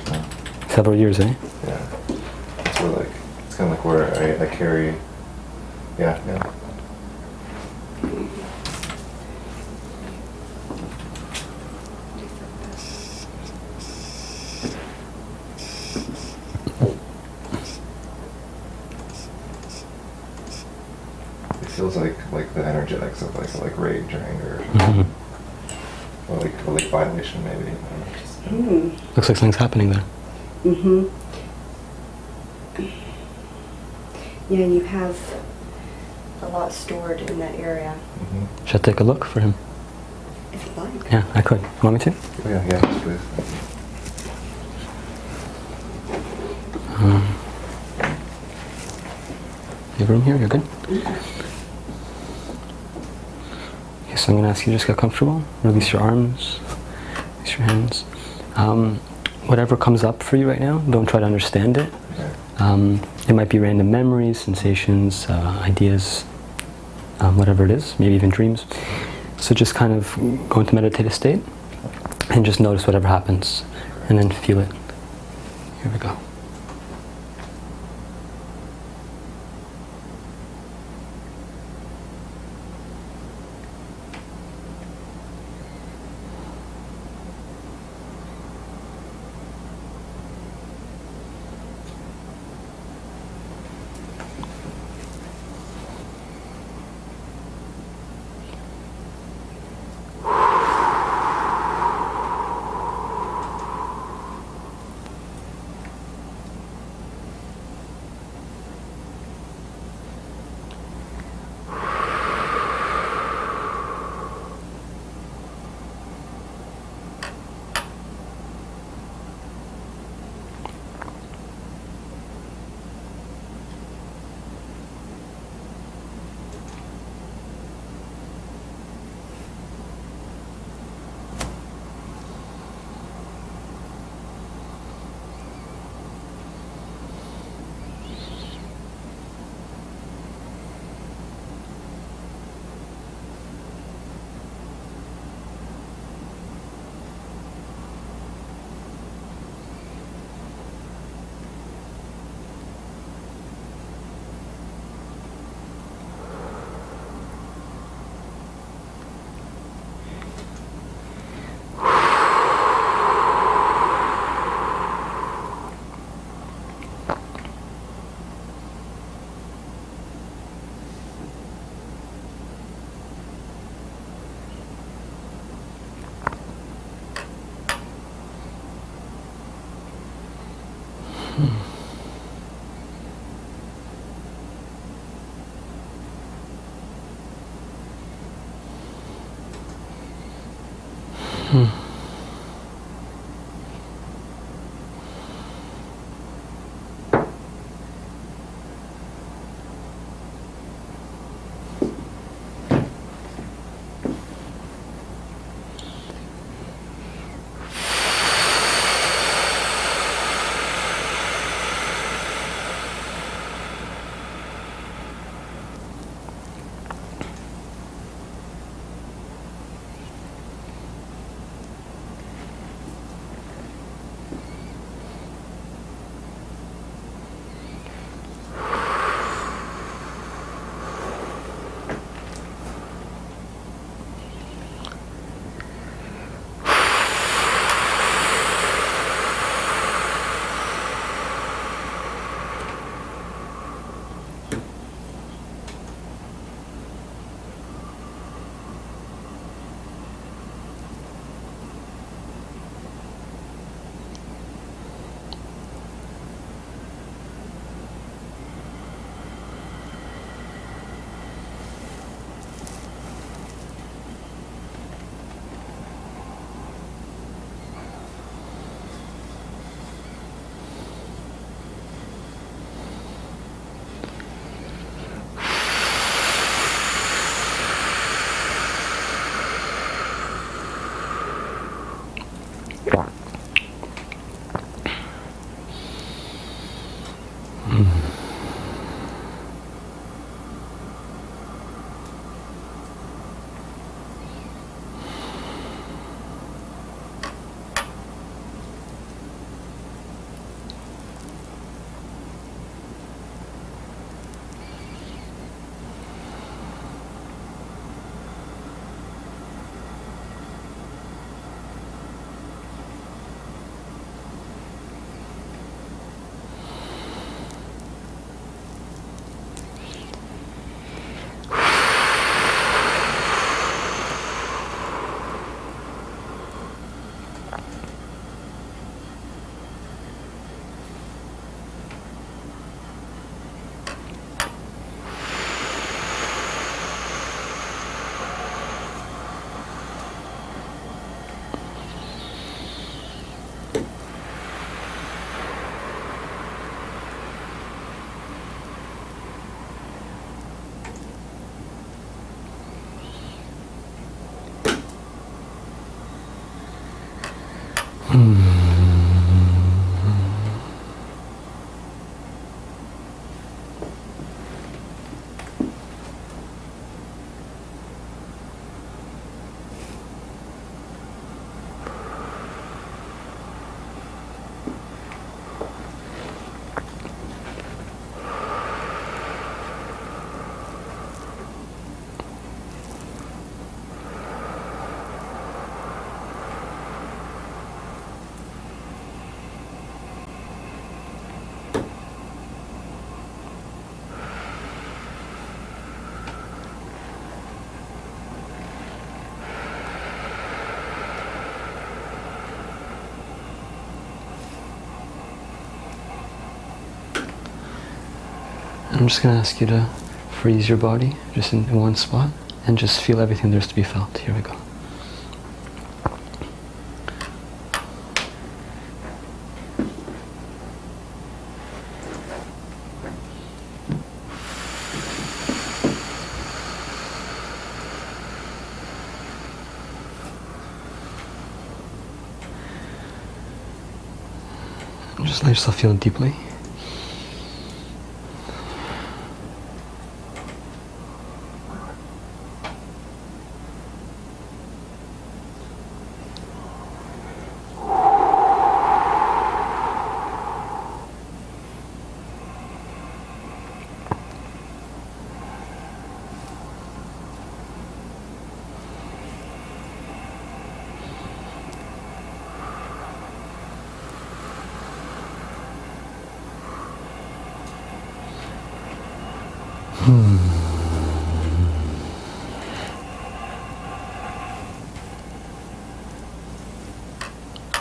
years now. Several years, eh? Yeah. It's where like, it's kind of like where I carry, yeah. It feels like the energetics of like rage or anger, or like violation maybe. Looks like something's happening there. Yeah, you have a lot stored in that area. Should I take a look for him? If you like. Yeah, I could. Want me to? Oh, yeah, yes, please. You have room here? You're good? Okay, so I'm going to ask you to just get comfortable. Release your arms. Release your hands. Whatever comes up for you right now, don't try to understand it. It might be random memories, sensations, ideas, whatever it is, maybe even dreams. So just kind of go into meditative state and just notice whatever happens and then feel it. Here we go. I'm just going to ask you to freeze your body just in one spot and just feel everything there's to be felt. Here we go. Just let yourself feel deeply.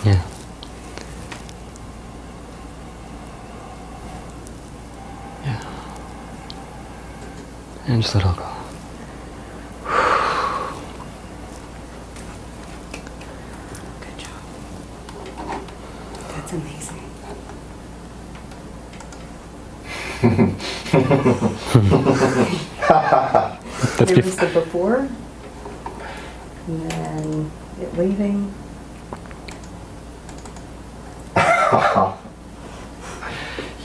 Yeah. Yeah. And just let it all go. Good job. That's amazing. That's There was the before, and then it leaving.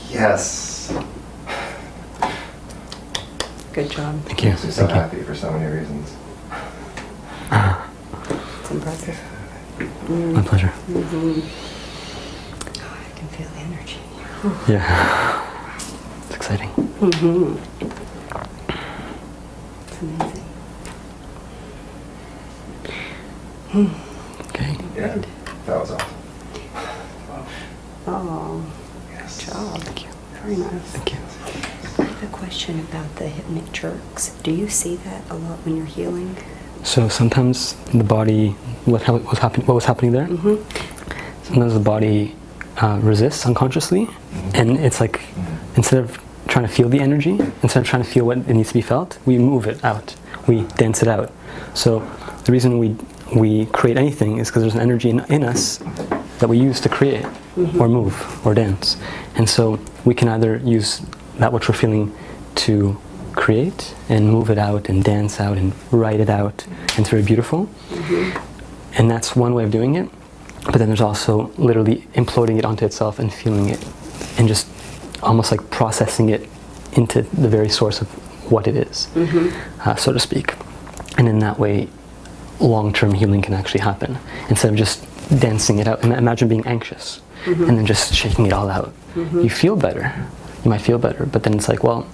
Yes. Good job. Thank you. Makes me so Thank you. happy for so many reasons. It's impressive. My pleasure. Oh, I can feel the energy. Yeah. It's exciting. It's amazing. Okay. Yeah. That was awesome. Oh, Yes. good job. Thank you. Very nice. Thank you. I have a question about the hypnic jerks. Do you see that a lot when you're healing? So sometimes the body, what was happening there? Sometimes the body resists unconsciously, and it's like instead of trying to feel the energy, instead of trying to feel what it needs to be felt, we move it out. We dance it out. So the reason we create anything is because there's an energy in us that we use to create or move or dance. And so we can either use that which we're feeling to create and move it out and dance out and write it out, and it's very beautiful. And that's one way of doing it. But then there's also literally imploding it onto itself and feeling it and just almost like processing it into the very source of what it is, so to speak. And in that way, long-term healing can actually happen instead of just dancing it out. Imagine being anxious and then just shaking it all out. You feel better. You might feel better, but then it's like, well,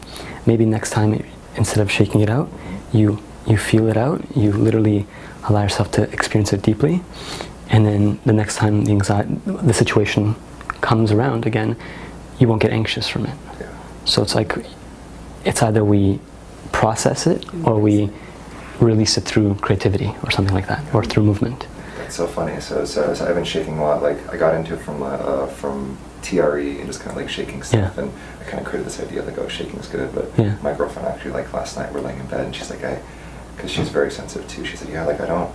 maybe next time instead of shaking it out, you feel it out. You literally allow yourself to experience it deeply, and then the next time the situation comes around again, you won't get anxious from it. Yeah. So it's like, it's either we process it or we release it through creativity or something like that, or through movement. That's so funny. So I've been shaking a lot. Like I got into it from TRE and just kind of like shaking stuff, Yeah. and I kind of created this idea like, oh, shaking's good. But Yeah. my girlfriend actually, like last night, we're laying in bed and she's like, because she's very sensitive too. She said, yeah, like I don't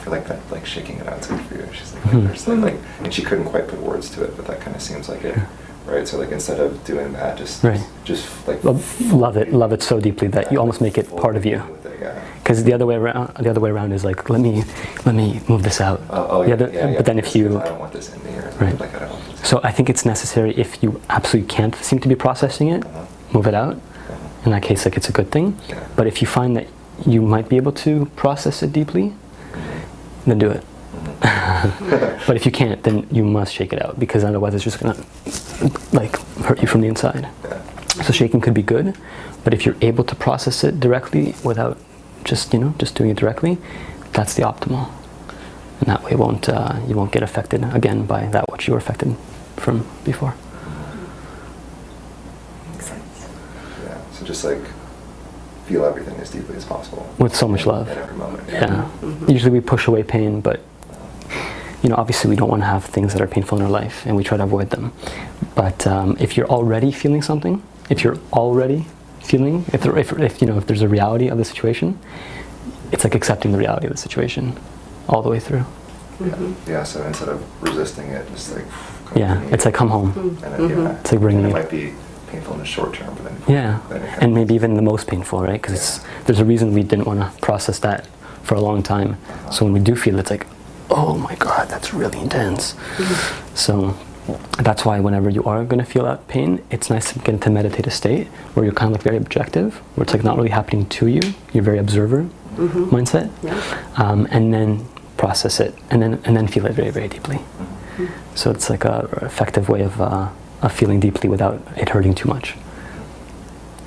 feel like that, like shaking it out's good for you. She's like, there's like, and she couldn't quite put words to it, but that kind of seems like it, right? So like instead of doing that, just Right. just like Love it so deeply that you almost make it part of you. With it, yeah. Because the other way around is like, let me move this out. But then if you, I don't want this in me, or right. like I don't want this. So I think it's necessary if you absolutely can't seem to be processing it, move it out. In that case, like it's a good thing. Yeah. But if you find that you might be able to process it deeply, then do it. But if you can't, then you must shake it out, because otherwise it's just gonna like hurt you from the inside. Yeah. So shaking could be good, but if you're able to process it directly without just doing it directly, that's the optimal. And that way you won't get affected again by that which you were affected from before. Makes sense. Yeah. So just like feel everything as deeply as possible. With so much love. At every moment. Yeah. Usually we push away pain, but obviously we don't want to have things that are painful in our life, and we try to avoid them. But if you're already feeling something, if there's a reality of the situation, it's like accepting the reality of the situation all the way through. Yeah. So instead of resisting it, just like It's like come home. And then, It's like bringing it it. might be painful in the short term, but then then it And maybe even the most painful, right? Because there's a reason we didn't want to process that for a long time. So when we do feel it, it's like, oh my God, that's really intense. So that's why whenever you are going to feel that pain, it's nice to get into a meditative state where you're kind of like very objective, where it's like not really happening to you. You're very observer mindset, and then process it, and then feel it very, very deeply. So it's like a effective way of feeling deeply without it hurting too much.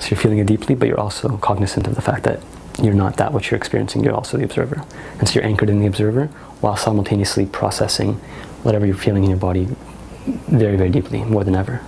So you're feeling it deeply, but you're also cognizant of the fact that you're not that what you're experiencing, you're also the observer. And so you're anchored in the observer while simultaneously processing whatever you're feeling in your body very, very deeply, more than ever.